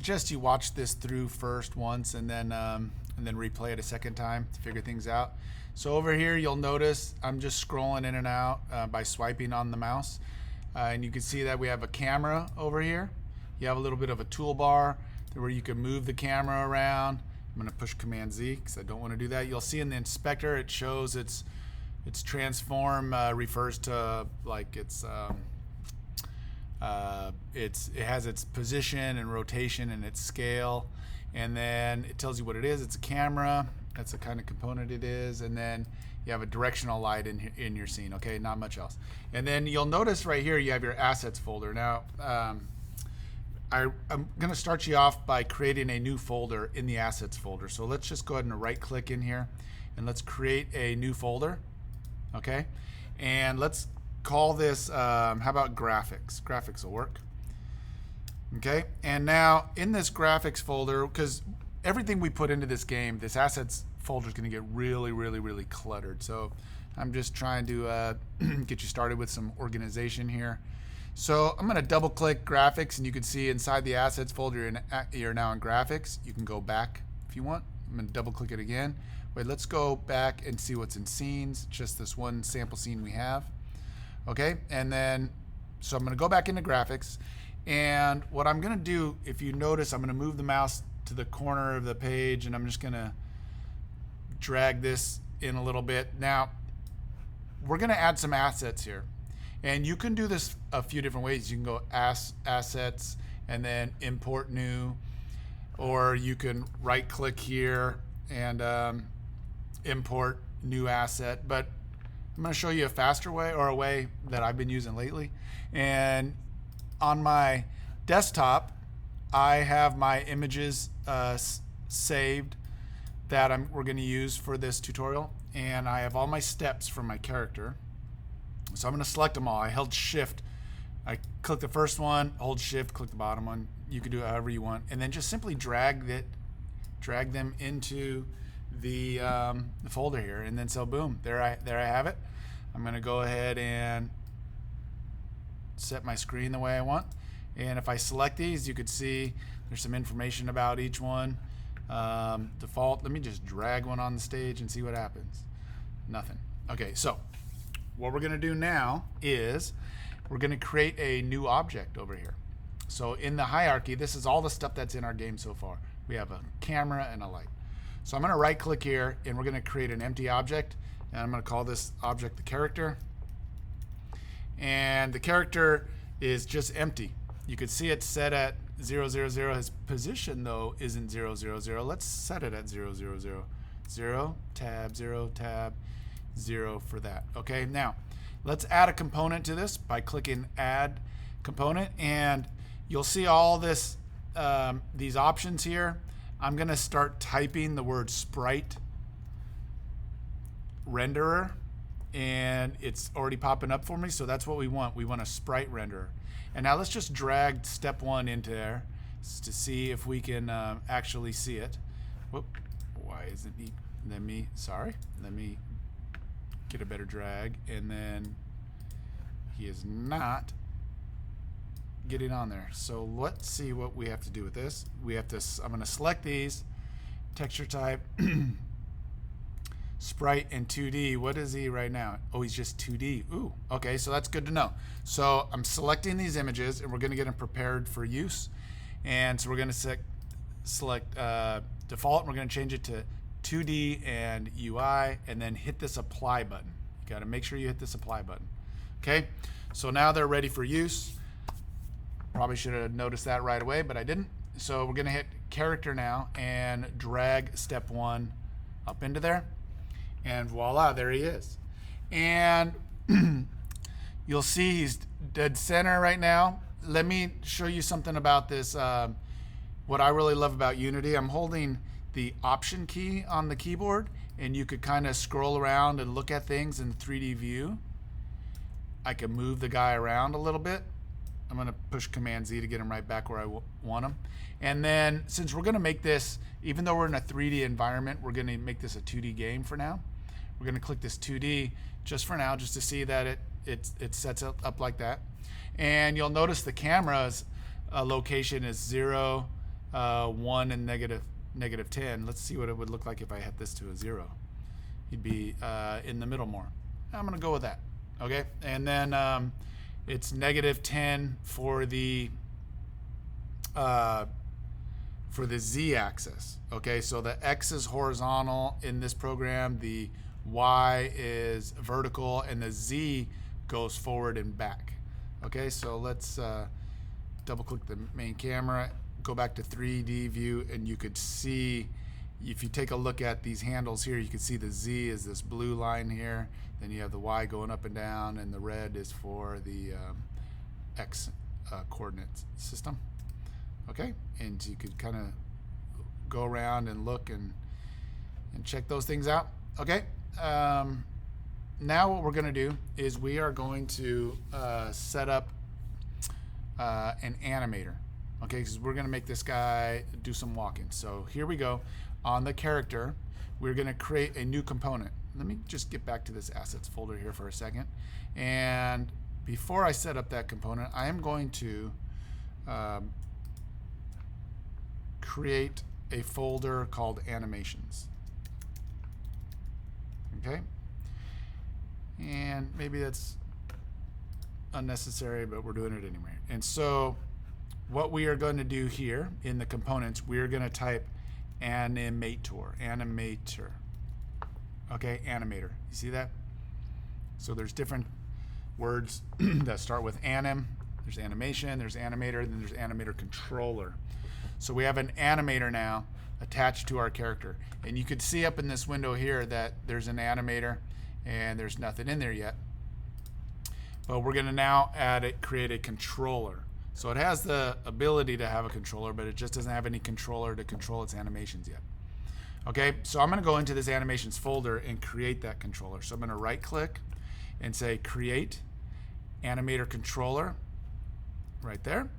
suggest you watch this through first once and then replay it a second time to figure things out. So over here, you'll notice I'm just scrolling in and out by swiping on the mouse. And you can see that we have a camera over here. You have a little bit of a toolbar where you can move the camera around. I'm going to push Command Z because I don't want to do that. You'll see in the inspector it shows its transform refers to like it has its position and rotation and its scale, and then it tells you what it is. It's a camera. That's the kind of component it is, and then you have a directional light in your scene. Okay, not much else. And then you'll notice right here you have your assets folder. Now I'm going to start you off by creating a new folder in the assets folder. So let's just go ahead and right click in here and let's create a new folder. Okay, and let's call this how about graphics. Graphics will work. Okay, and now in this graphics folder, because everything we put into this game, this assets folder is going to get really cluttered. So I'm just trying to get you started with some organization here. So I'm going to double click graphics, and you can see inside the assets folder you're now in graphics. You can go back if you want. I'm going to double click it again. Wait, let's go back and see what's in scenes, just this one sample scene we have. Okay, and then so I'm going to go back into graphics, and what I'm going to do, if you notice, I'm going to move the mouse to the corner of the page, and I'm just going to drag this in a little bit. Now we're going to add some assets here, and you can do this a few different ways. You can go assets and then import new, or you can right click here and import new asset. But I'm going to show you a faster way, or a way that I've been using lately. And on my desktop, I have my images saved that we're going to use for this tutorial, and I have all my steps for my character. So I'm going to select them all. I held shift. I click the first one, hold shift, click the bottom one. You can do it however you want, and then just simply drag them into the folder here, and then so boom, there I have it. I'm going to go ahead and set my screen the way I want, and if I select these, you could see there's some information about each one. Default. Let me just drag one on the stage and see what happens. Nothing. Okay, so what we're going to do now is we're going to create a new object over here. So in the hierarchy, this is all the stuff that's in our game so far. We have a camera and a light. So I'm going to right click here, and we're going to create an empty object, and I'm going to call this object the character. And the character is just empty. You can see it's set at 0, 0, 0. His position though isn't 0, 0, 0. Let's set it at 0, 0, 0. 0, tab, 0, tab, 0 for that. Okay, now let's add a component to this by clicking add component, and you'll see all this these options here. I'm going to start typing the word sprite renderer, and it's already popping up for me, so that's what we want. We want a sprite renderer. And now let's just drag step 1 into there to see if we can actually see it. Whoop, why isn't he? Let me get a better drag, and then he is not getting on there. So let's see what we have to do with this. We have to, I'm going to select these, texture type, sprite, and 2D. What is he right now? Oh, he's just 2D. Ooh, okay, so that's good to know. So I'm selecting these images, and we're going to get them prepared for use. And so we're going to select default, and we're going to change it to 2D and UI, and then hit this apply button. You got to make sure you hit this apply button. Okay, so now they're ready for use. Probably should have noticed that right away, but I didn't. So we're going to hit character now and drag step 1 up into there, and voila, there he is. And you'll see he's dead center right now. Let me show you something about this. What I really love about Unity, I'm holding the option key on the keyboard, and you could kind of scroll around and look at things in 3D view. I can move the guy around a little bit. I'm going to push Command Z to get him right back where I want him. And then since we're going to make this, even though we're in a 3D environment, we're going to make this a 2D game for now. We're going to click this 2D just for now, just to see that it sets it up like that. And you'll notice the camera's location is 0, 1 and negative 10. Let's see what it would look like if I had this to a 0. He'd be in the middle more. I'm going to go with that. Okay, and then it's negative 10 for the z-axis. Okay, so the x is horizontal in this program, the y is vertical, and the z goes forward and back. Okay, so let's double click the main camera, go back to 3D view, and you could see, if you take a look at these handles here, you can see the z is this blue line here, then you have the y going up and down, and the red is for the x coordinate system. Okay, and you could kind of go around and look and check those things out. Okay, now what we're going to do is we are going to set up an animator. Okay, because we're going to make this guy do some walking. So here we go. On the character, we're going to create a new component. Let me just get back to this assets folder here for a second. And before I set up that component, I am going to create a folder called animations. Okay, and maybe that's unnecessary, but we're doing it anyway. And so what we are going to do here in the components, we are going to type animator. Okay, animator. You see that? So there's different words that start with anim. There's animation, there's animator, then there's animator controller. So we have an animator now attached to our character. And you could see up in this window here that there's an animator and there's nothing in there yet. But we're going to now create a controller. So it has the ability to have a controller, but it just doesn't have any controller to control its animations yet. Okay, so I'm going to go into this animations folder and create that controller. So I'm going to right click and say create animator controller right there.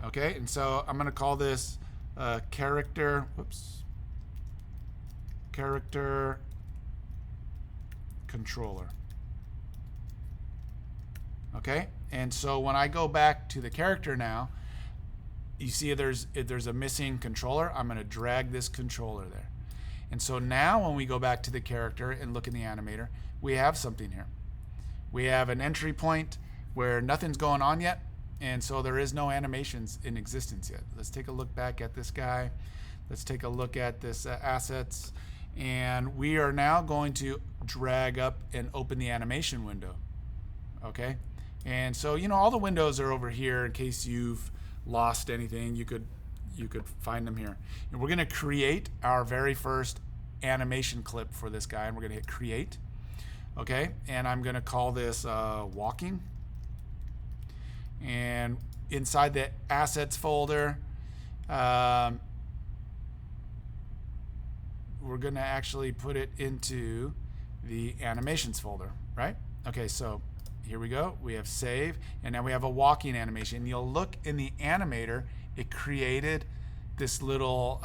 Okay, and so I'm going to call this character controller. Okay, and so when I go back to the character now, you see there's a missing controller. I'm going to drag this controller there. And so now when we go back to the character and look in the animator, we have something here. We have an entry point where nothing's going on yet, and so there is no animations in existence yet. Let's take a look back at this guy. Let's take a look at this assets, and we are now going to drag up and open the animation window. Okay, and so all the windows are over here in case you've lost anything. You could find them here. And we're going to create our very first animation clip for this guy, and we're going to hit create. Okay, and I'm going to call this walking. And inside the assets folder, we're going to actually put it into the animations folder, right? Okay, so here we go. We have save, and now we have a walking animation. You'll look in the animator, it created this little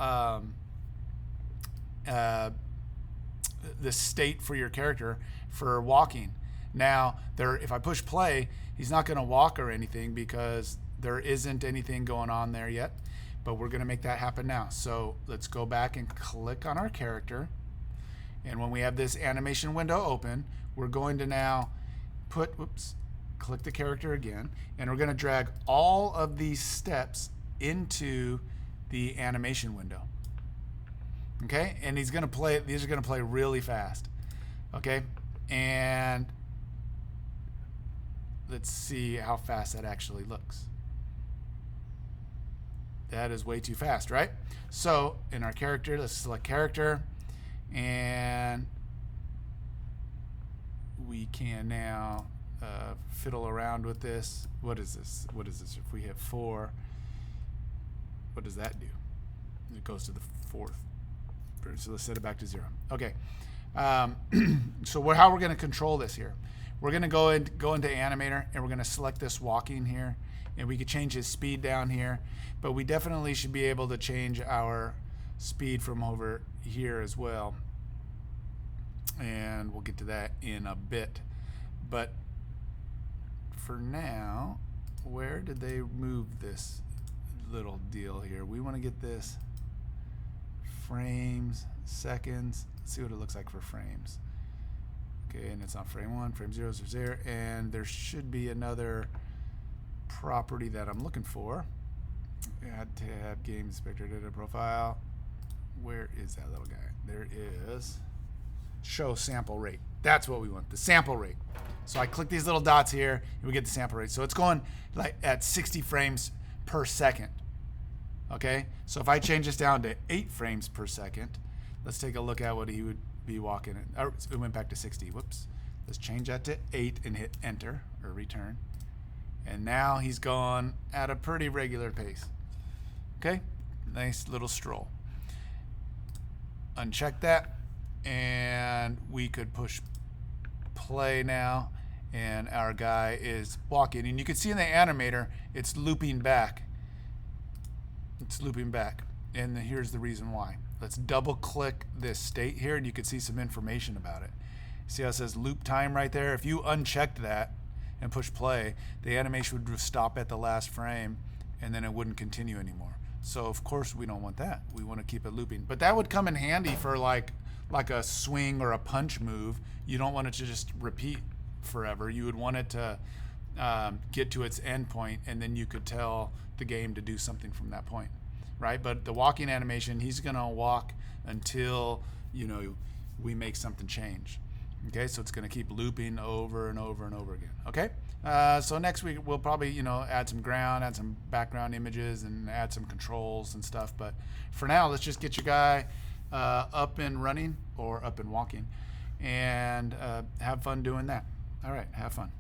the state for your character for walking. Now, if I push play, he's not going to walk or anything because there isn't anything going on there yet, but we're going to make that happen now. So let's go back and click on our character, and when we have this animation window open, we're going to now click the character again, and we're going to drag all of these steps into the animation window. Okay, and these are going to play really fast. Okay, and let's see how fast that actually looks. That is way too fast, right? So in our character, let's select character, and we can now fiddle around with this. What is this? If we hit 4, what does that do? It goes to the 4th. So let's set it back to 0. Okay. So how we're going to control this here? We're going to go into Animator, and we're going to select this walking here, and we could change his speed down here, but we definitely should be able to change our speed from over here as well, and we'll get to that in a bit. But for now, where did they move this little deal here. We want to get this frames, seconds. Let's see what it looks like for frames. Okay, and it's on frame 1, frame 0 is there, and there should be another property that I'm looking for. Add tab, game inspector, data profile. Where is that little guy? There is. Show sample rate. That's what we want, the sample rate. So I click these little dots here, and we get the sample rate. So it's going like at 60 frames per second. Okay, so if I change this down to 8 frames per second, let's take a look at what he would be walking in. Oh, it went back to 60. Whoops. Let's change that to 8 and hit enter or return. And now he's going at a pretty regular pace. Okay, nice little stroll. Uncheck that, and we could push play now, and our guy is walking. And you can see in the animator, it's looping back. It's looping back, and here's the reason why. Let's double click this state here, and you can see some information about it. See how it says loop time right there? If you unchecked that and push play, the animation would stop at the last frame, and then it wouldn't continue anymore. So of course we don't want that. We want to keep it looping. But that would come in handy for like a swing or a punch move. You don't want it to just repeat forever. You would want it to get to its end point, and then you could tell the game to do something from that point, right? But the walking animation, he's gonna walk until, you know, we make something change. Okay, so it's gonna keep looping over and over and over again. Okay, so next week we'll probably, you know, add some ground, add some background images, and add some controls and stuff. But for now, let's just get your guy up and running or up and walking, and have fun doing that. All right, have fun.